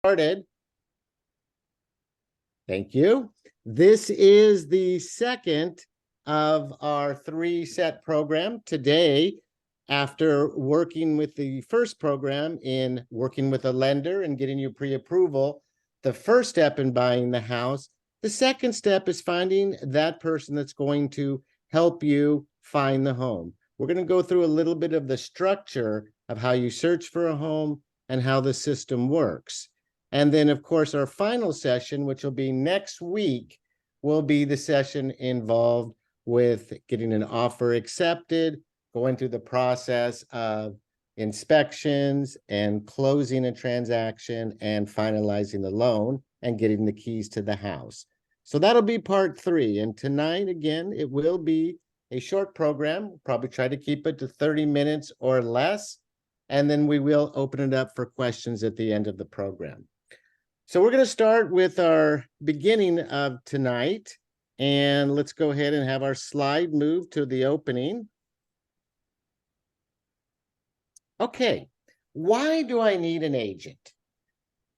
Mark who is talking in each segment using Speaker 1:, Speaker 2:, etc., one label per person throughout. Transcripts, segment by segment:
Speaker 1: Started. Thank you. This is the second of our 3-set program. Today, after working with the first program in working with a lender and getting you pre-approval, the first step in buying the house, the second step is finding that person that's going to help you find the home. We're going to go through a little bit of the structure of how you search for a home and how the system works. And then, of course, our final session, which will be next week, will be the session involved with getting an offer accepted, going through the process of inspections and closing a transaction and finalizing the loan and getting the keys to the house. So that'll be part 3. And tonight, again, it will be a short program. We'll probably try to keep it to 30 minutes or less. And then we will open it up for questions at the end of the program. So we're going to start with our beginning of tonight, and let's go ahead and have our slide move to the opening. Okay, why do I need an agent?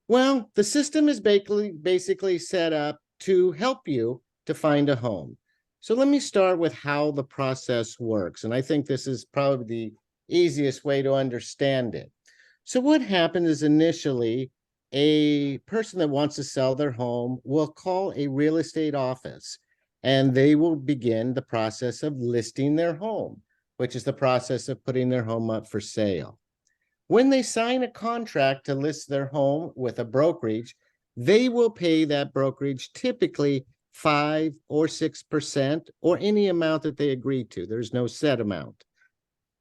Speaker 1: Well, the system is basically set up to help you to find a home. So let me start with how the process works, and I think this is probably the easiest way to understand it. So what happens is initially, a person that wants to sell their home will call a real estate office, and they will begin the process of listing their home, which is the process of putting their home up for sale. When they sign a contract to list their home with a brokerage, they will pay that brokerage typically 5 or 6% or any amount that they agree to. There's no set amount.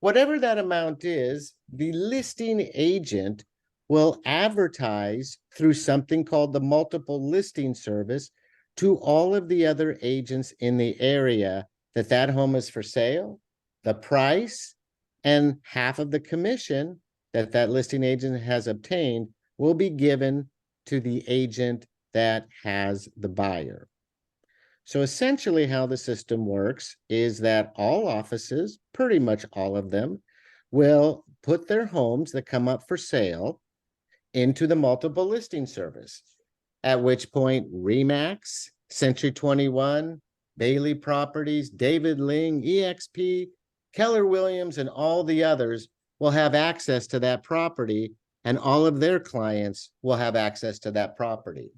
Speaker 1: Whatever that amount is, the listing agent will advertise through something called the multiple listing service to all of the other agents in the area that that home is for sale, the price, and half of the commission that that listing agent has obtained will be given to the agent that has the buyer. So essentially how the system works is that all offices, pretty much all of them, will put their homes that come up for sale into the multiple listing service, at which point RE/MAX, Century 21, Bailey Properties, David Ling, EXP, Keller Williams, and all the others will have access to that property, and all of their clients will have access to that property.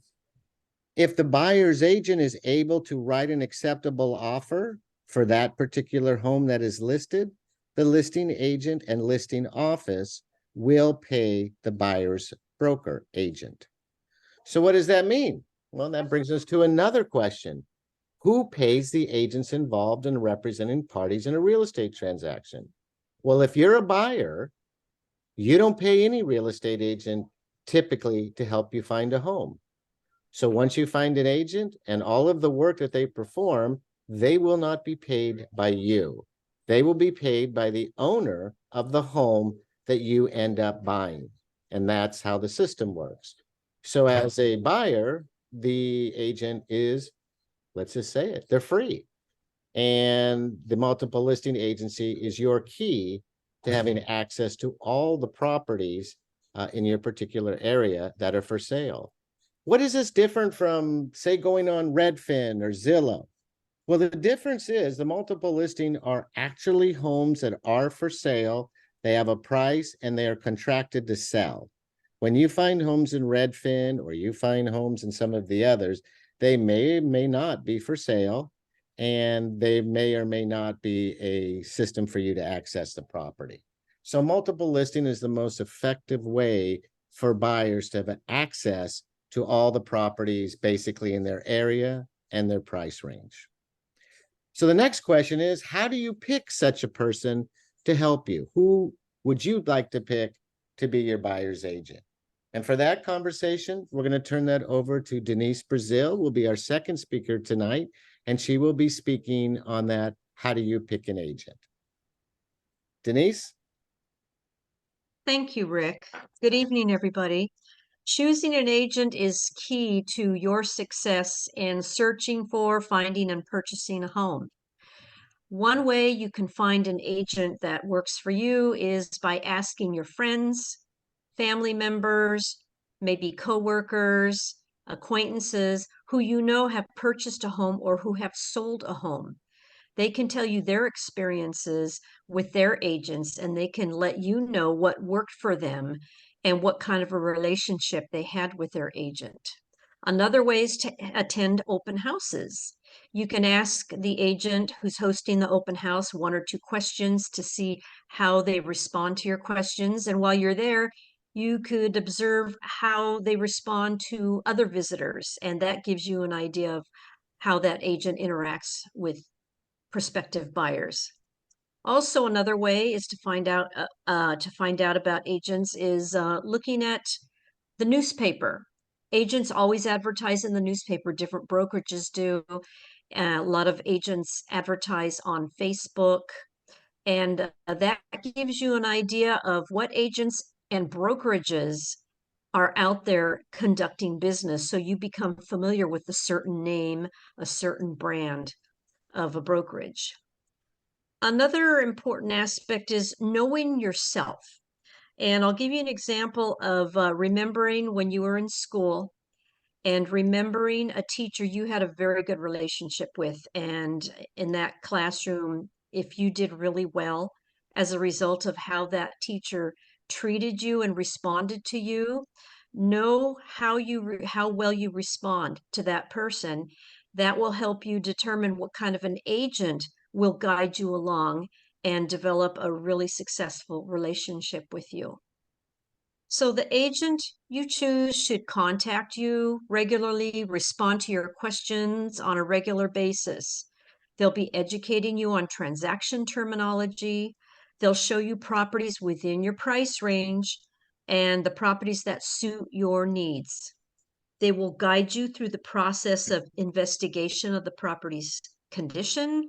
Speaker 1: If the buyer's agent is able to write an acceptable offer for that particular home that is listed, the listing agent and listing office will pay the buyer's broker agent. So what does that mean? Well, that brings us to another question. Who pays the agents involved in representing parties in a real estate transaction? Well, if you're a buyer, you don't pay any real estate agent typically to help you find a home. So once you find an agent and all of the work that they perform, they will not be paid by you. They will be paid by the owner of the home that you end up buying. And that's how the system works. So as a buyer, the agent is, let's just say it, they're free. And the multiple listing agency is your key to having access to all the properties in your particular area that are for sale. What is this different from, say, going on Redfin or Zillow? Well, the difference is the multiple listing are actually homes that are for sale. They have a price and they are contracted to sell. When you find homes in Redfin or you find homes in some of the others, they may or may not be for sale, and they may or may not be a system for you to access the property. So multiple listing is the most effective way for buyers to have access to all the properties basically in their area and their price range. So the next question is, how do you pick such a person to help you? Who would you like to pick to be your buyer's agent? And for that conversation, we're going to turn that over to Denise Brazil, will be our second speaker tonight, and she will be speaking on that, how do you pick an agent? Denise?
Speaker 2: Thank you, Rick. Good evening, everybody. Choosing an agent is key to your success in searching for, finding, and purchasing a home. One way you can find an agent that works for you is by asking your friends, family members, maybe coworkers, acquaintances who you know have purchased a home or who have sold a home. They can tell you their experiences with their agents, and they can let you know what worked for them and what kind of a relationship they had with their agent. Another way is to attend open houses. You can ask the agent who's hosting the open house one or two questions to see how they respond to your questions. And while you're there, you could observe how they respond to other visitors, and that gives you an idea of how that agent interacts with prospective buyers. Also, another way is to find out about agents is looking at the newspaper. Agents always advertise in the newspaper. Different brokerages do. A lot of agents advertise on Facebook, and that gives you an idea of what agents and brokerages are out there conducting business. So you become familiar with a certain name, a certain brand of a brokerage. Another important aspect is knowing yourself. And I'll give you an example of remembering when you were in school and remembering a teacher you had a very good relationship with. And in that classroom, if you did really well as a result of how that teacher treated you and responded to you, know how well you respond to that person. That will help you determine what kind of an agent will guide you along and develop a really successful relationship with you. So the agent you choose should contact you regularly, respond to your questions on a regular basis. They'll be educating you on transaction terminology. They'll show you properties within your price range and the properties that suit your needs. They will guide you through the process of investigation of the property's condition,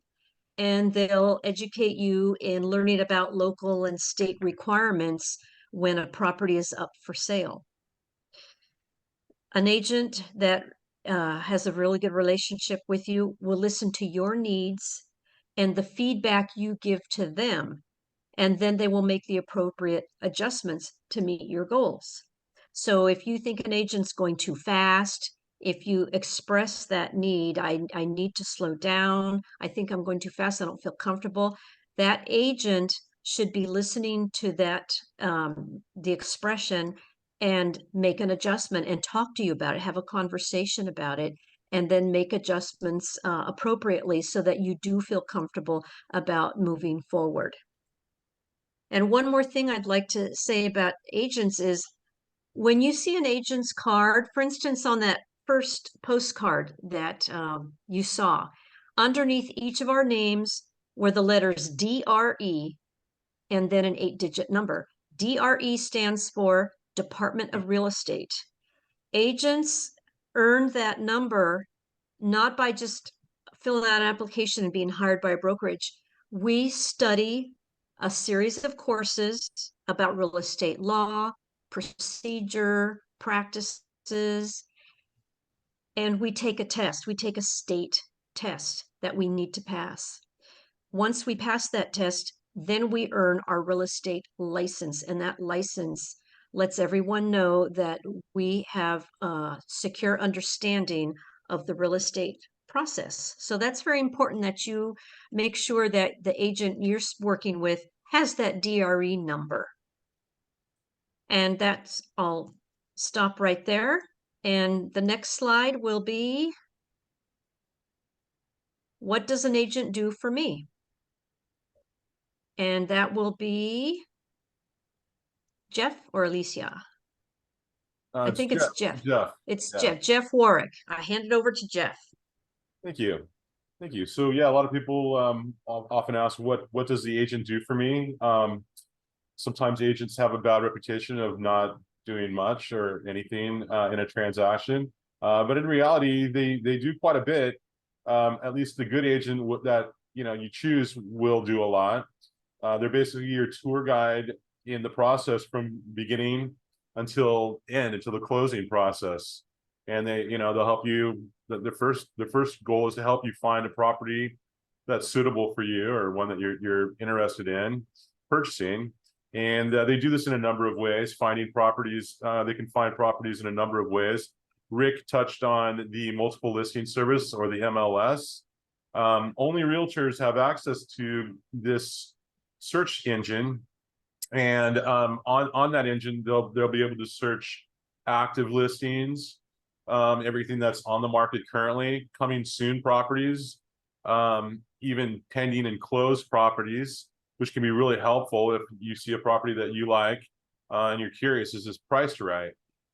Speaker 2: and they'll educate you in learning about local and state requirements when a property is up for sale. An agent that has a really good relationship with you will listen to your needs and the feedback you give to them, and then they will make the appropriate adjustments to meet your goals. So if you think an agent's going too fast, if you express that need, I need to slow down, I think I'm going too fast, I don't feel comfortable, that agent should be listening to that, the expression, and make an adjustment and talk to you about it, have a conversation about it, and then make adjustments appropriately so that you do feel comfortable about moving forward. And one more thing I'd like to say about agents is when you see an agent's card, for instance, on that first postcard that you saw, underneath each of our names were the letters DRE and then an 8-digit number. DRE stands for Department of Real Estate. Agents earn that number not by just filling out an application and being hired by a brokerage. We study a series of courses about real estate law, procedure, practices, and we take a test. We take a state test that we need to pass. Once we pass that test, then we earn our real estate license, and that license lets everyone know that we have a secure understanding of the real estate process. So that's very important that you make sure that the agent you're working with has that DRE number. And I'll stop right there. And the next slide will be, what does an agent do for me? And that will be Jeff or Alicia? I think it's Jeff. It's Jeff. Jeff Warrick. I hand it over to Jeff.
Speaker 3: Thank you. Thank you. So yeah, a lot of people often ask, what does the agent do for me? Sometimes agents have a bad reputation of not doing much or anything in a transaction. But in reality, they do quite a bit. At least the good agent that you choose will do a lot. They're basically your tour guide in the process from beginning until end, until the closing process. And they'll help you. The first goal is to help you find a property that's suitable for you or one that you're interested in purchasing. And they do this in a number of ways, finding properties. They can find properties in a number of ways. Rick touched on the multiple listing service, or the MLS. Only realtors have access to this search engine. And on that engine, they'll be able to search active listings, everything that's on the market currently, coming soon properties, even pending and closed properties, which can be really helpful if you see a property that you like and you're curious, is this priced right?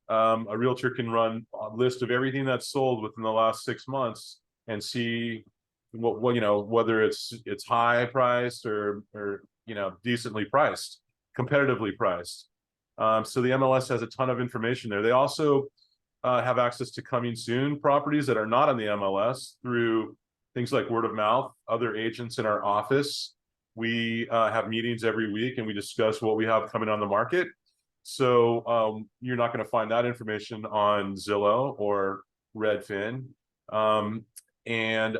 Speaker 3: A realtor can run a list of everything that's sold within the last 6 months and see what you know, whether it's high priced or decently priced, competitively priced. So the MLS has a ton of information there. They also have access to coming soon properties that are not on the MLS through things like word of mouth, other agents in our office. We have meetings every week and we discuss what we have coming on the market. So you're not going to find that information on Zillow or Redfin. And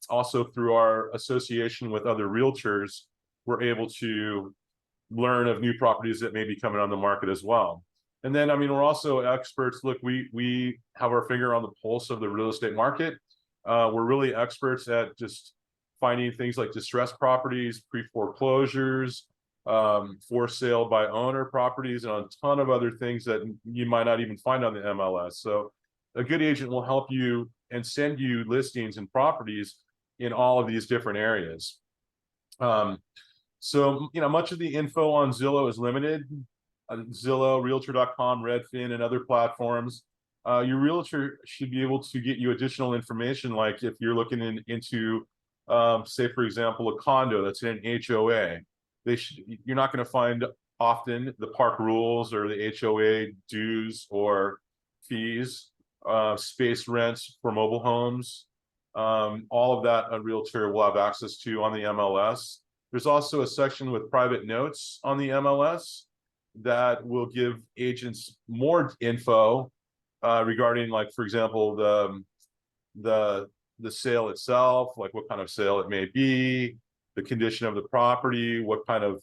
Speaker 3: also through our association with other realtors, we're able to learn of new properties that may be coming on the market as well. And then, I mean, we're also experts. Look, we have our finger on the pulse of the real estate market. We're really experts at just finding things like distressed properties, pre-foreclosures, for sale by owner properties, and a ton of other things that you might not even find on the MLS. So a good agent will help you and send you listings and properties in all of these different areas. So, much of the info on Zillow is limited. Zillow, Realtor.com, Redfin, and other platforms. Your realtor should be able to get you additional information, like if you're looking into, say, for example, a condo that's in an HOA. You're not going to find often the park rules or the HOA dues or fees, space rents for mobile homes. All of that a realtor will have access to on the MLS. There's also a section with private notes on the MLS that will give agents more info regarding, like, for example, the sale itself, like what kind of sale it may be, the condition of the property, what kind of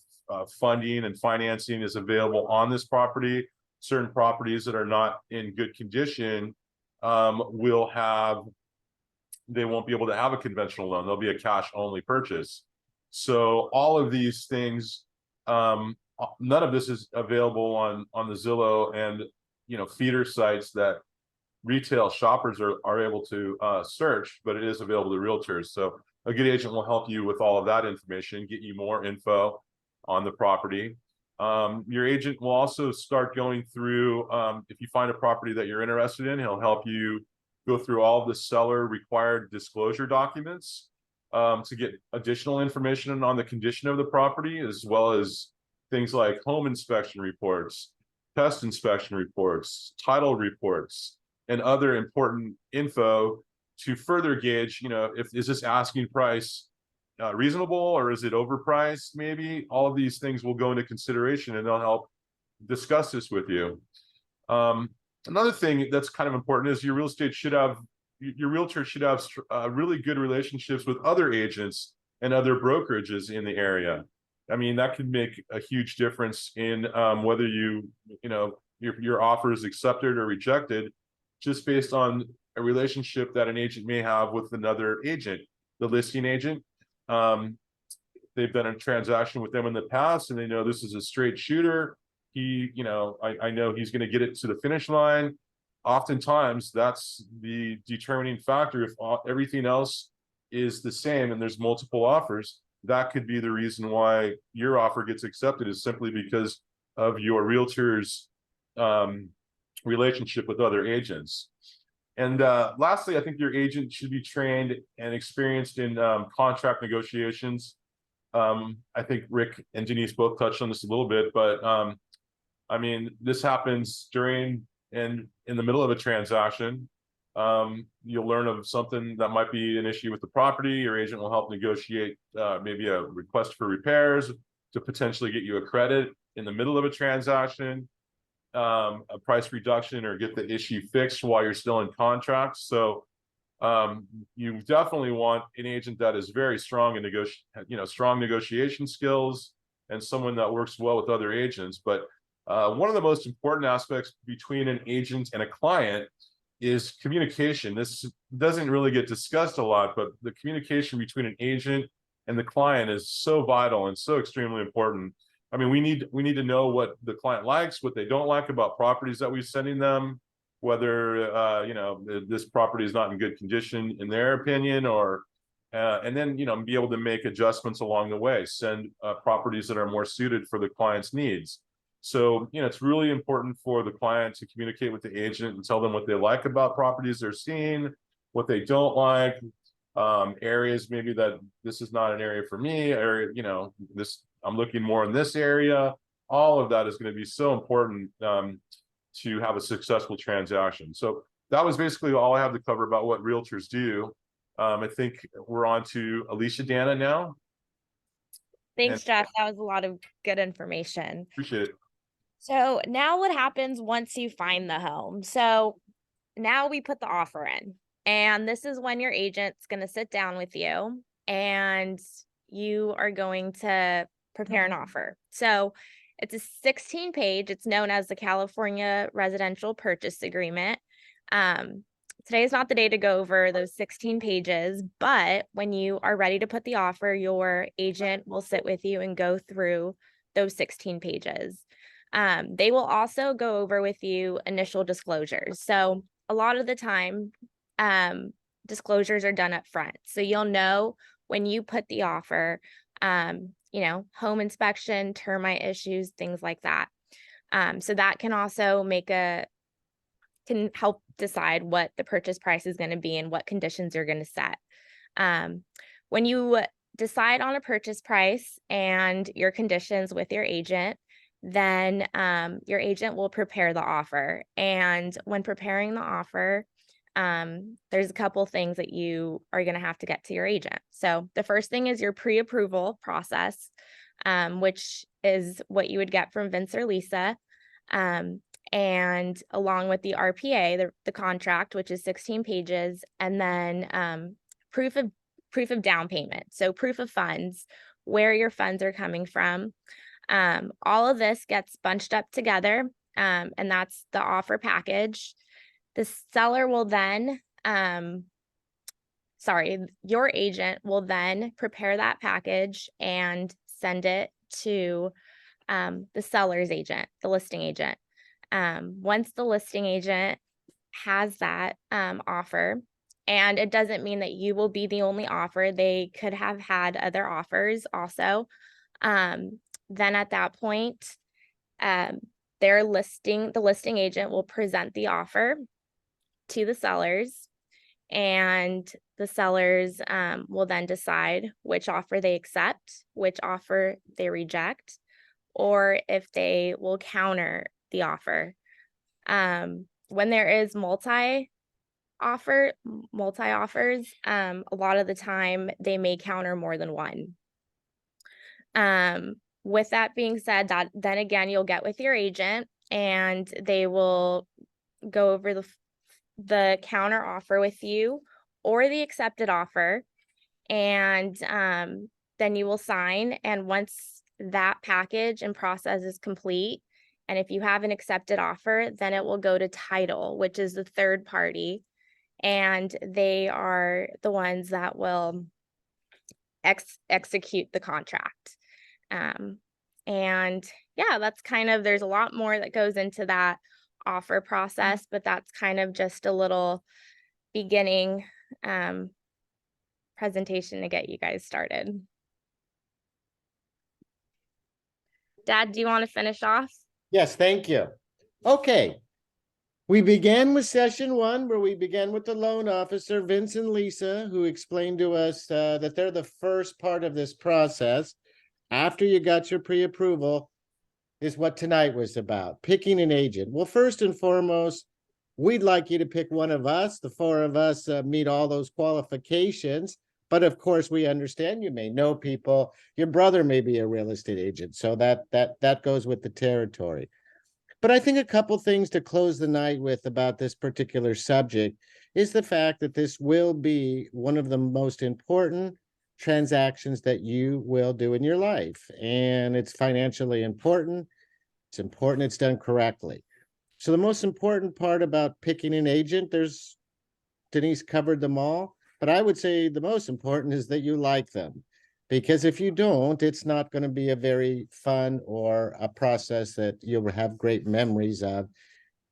Speaker 3: funding and financing is available on this property. Certain properties that are not in good condition they won't be able to have a conventional loan. There'll be a cash only purchase. So all of these things, none of this is available on the Zillow and feeder sites that retail shoppers are able to search, but it is available to realtors. So a good agent will help you with all of that information, get you more info on the property. Your agent will also start going through, if you find a property that you're interested in, he'll help you go through all of the seller required disclosure documents to get additional information on the condition of the property, as well as things like home inspection reports, pest inspection reports, title reports, and other important info to further gauge, is this asking price reasonable, or is it overpriced? Maybe all of these things will go into consideration, and they'll help discuss this with you. Another thing that's kind of important is your realtor should have really good relationships with other agents and other brokerages in the area. I mean, that can make a huge difference in whether your offer is accepted or rejected, just based on a relationship that an agent may have with another agent, the listing agent. They've done a transaction with them in the past, and they know this is a straight shooter. I know he's going to get it to the finish line. Oftentimes, that's the determining factor. If everything else is the same and there's multiple offers, that could be the reason why your offer gets accepted, is simply because of your realtor's relationship with other agents. And lastly, I think your agent should be trained and experienced in contract negotiations. I think Rick and Denise both touched on this a little bit, but I mean, this happens during and in the middle of a transaction. You'll learn of something that might be an issue with the property. Your agent will help negotiate maybe a request for repairs to potentially get you a credit in the middle of a transaction, a price reduction, or get the issue fixed while you're still in contract. So you definitely want an agent that is very strong in strong negotiation skills, and someone that works well with other agents. But one of the most important aspects between an agent and a client is communication. This doesn't really get discussed a lot, but the communication between an agent and the client is so vital and so extremely important. I mean, we need to know what the client likes, what they don't like about properties that we're sending them, whether you know, this property is not in good condition in their opinion, or and then, you know, be able to make adjustments along the way, send properties that are more suited for the client's needs. So, you know, it's really important for the client to communicate with the agent and tell them what they like about properties they're seeing, what they don't like, areas maybe that this is not an area for me, or, you know, this, I'm looking more in this area. All of that is going to be so important to have a successful transaction. So that was basically all I have to cover about what realtors do. I think we're on to Alicia, Danna now.
Speaker 4: Thanks, Jeff. That was a lot of good information.
Speaker 3: Appreciate it.
Speaker 4: So now what happens once you find the home? So now we put the offer in, and this is when your agent's going to sit down with you and you are going to prepare an offer. So it's a 16-page, it's known as the California Residential Purchase Agreement. Today is not the day to go over those 16 pages, but when you are ready to put the offer, your agent will sit with you and go through those 16 pages. They will also go over with you initial disclosures. So a lot of the time, disclosures are done up front. So you'll know when you put the offer, you know, home inspection, termite issues, things like that. So that can also can help decide what the purchase price is going to be and what conditions you're going to set. When you decide on a purchase price and your conditions with your agent, then your agent will prepare the offer. And when preparing the offer, there's a couple things that you are going to have to get to your agent. So the first thing is your pre-approval process, which is what you would get from Vince or Lisa. And along with the RPA, the contract, which is 16 pages, and then proof of down payment. So proof of funds, where your funds are coming from. All of this gets bunched up together, and that's the offer package. The seller will then, your agent will then prepare that package and send it to the seller's agent, the listing agent. Once the listing agent has that offer, and it doesn't mean that you will be the only offer, they could have had other offers also. Then at that point, the listing agent will present the offer to the sellers, and the sellers will then decide which offer they accept, which offer they reject, or if they will counter the offer. When there is multi-offers, a lot of the time they may counter more than one. With that being said, then again, you'll get with your agent and they will go over the counter offer with you or the accepted offer, and then you will sign. And once that package and process is complete, and if you have an accepted offer, then it will go to title, which is the third party, and they are the ones that will execute the contract. And yeah, that's kind of, there's a lot more that goes into that offer process, but that's kind of just a little beginning presentation to get you guys started. Dad, do you want to finish off?
Speaker 1: Yes, thank you. Okay. We began with session one, where we began with the loan officer, Vince and Lisa, who explained to us that they're the first part of this process. After you got your pre-approval is what tonight was about, picking an agent. Well, first and foremost, we'd like you to pick one of us. The four of us meet all those qualifications. But of course, we understand you may know people. Your brother may be a real estate agent, so that goes with the territory. But I think a couple things to close the night with about this particular subject is the fact that this will be one of the most important transactions that you will do in your life. And it's financially important. It's important it's done correctly. So the most important part about picking an agent, Denise covered them all, but I would say the most important is that you like them. Because if you don't, it's not going to be a very fun or a process that you'll have great memories of,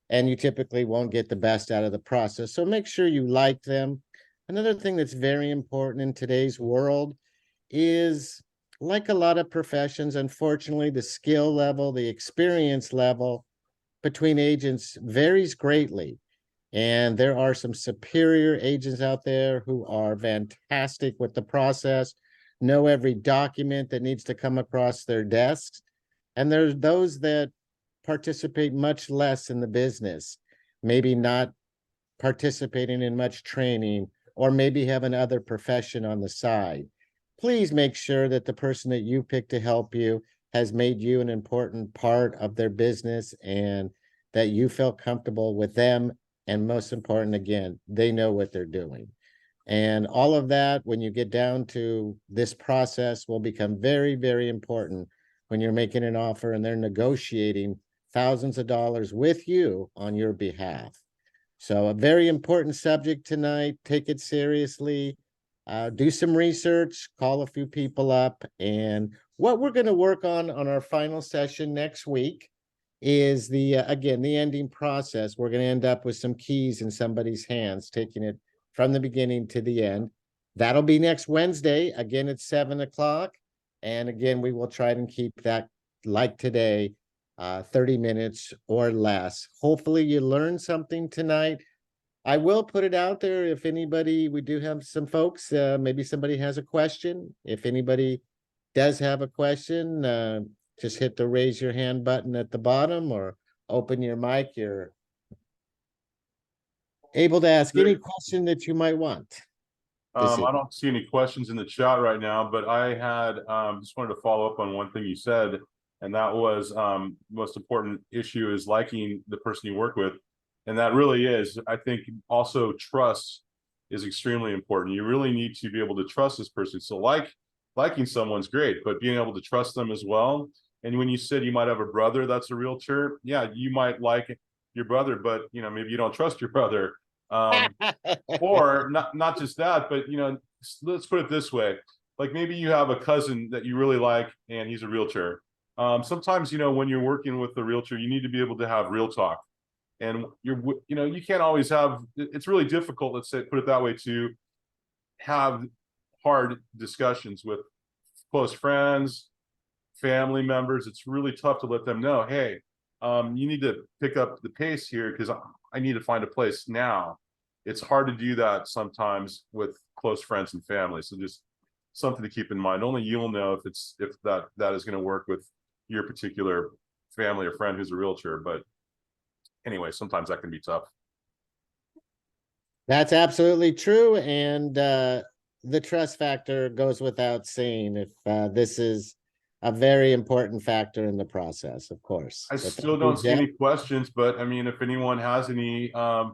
Speaker 1: and you typically won't get the best out of the process. So make sure you like them. Another thing that's very important in today's world is, like a lot of professions, unfortunately, the skill level, the experience level between agents varies greatly. And there are some superior agents out there who are fantastic with the process, know every document that needs to come across their desks. And there's those that participate much less in the business, maybe not participating in much training, or maybe have another profession on the side. Please make sure that the person that you pick to help you has made you an important part of their business, and that you feel comfortable with them. And most important, again, they know what they're doing. And all of that, when you get down to this process, will become very, very important when you're making an offer and they're negotiating thousands of dollars with you on your behalf. So a very important subject tonight. Take it seriously. Do some research, call a few people up. And what we're going to work on our final session next week is again, the ending process. We're going to end up with some keys in somebody's hands, taking it from the beginning to the end. That'll be next Wednesday, again at 7 o'clock. And again, we will try and keep that, like today, 30 minutes or less. Hopefully you learned something tonight. I will put it out there if anybody, we do have some folks, maybe somebody has a question. If anybody does have a question, just hit the raise your hand button at the bottom, or open your mic. You're able to ask any question that you might want.
Speaker 3: I don't see any questions in the chat right now, but I had just wanted to follow up on one thing you said, and that was most important issue is liking the person you work with. And that really is, I think also trust is extremely important. You really need to be able to trust this person. So liking someone's great, but being able to trust them as well. And when you said you might have a brother that's a realtor, yeah, you might like your brother, but maybe you don't trust your brother. Or not just that, but let's put it this way. Like maybe you have a cousin that you really like and he's a realtor. Sometimes, when you're working with the realtor, you need to be able to have real talk. And you can't always have, it's really difficult, let's say, put it that way, to have hard discussions with close friends, family members. It's really tough to let them know, hey, you need to pick up the pace here because I need to find a place now. It's hard to do that sometimes with close friends and family. So just something to keep in mind. Only you'll know if that is going to work with your particular family or friend who's a realtor. But anyway, sometimes that can be tough.
Speaker 1: That's absolutely true. And the trust factor goes without saying. If this is a very important factor in the process, of course.
Speaker 3: I still don't see any questions, but I mean, if anyone has any,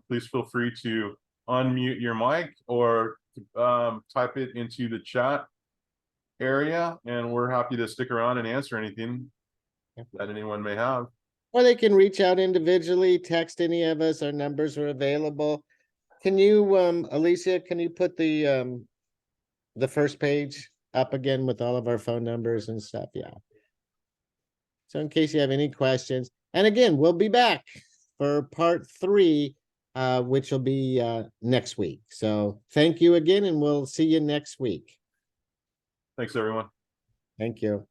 Speaker 3: please feel free to unmute your mic or type it into the chat area, and we're happy to stick around and answer anything that anyone may have.
Speaker 1: Or they can reach out individually, text any of us. Our numbers are available. Can you, Alicia, can you put the first page up again with all of our phone numbers and stuff? Yeah. So in case you have any questions, and again, we'll be back for part 3, which will be next week. So thank you again, and we'll see you next week.
Speaker 3: Thanks, everyone.
Speaker 1: Thank you.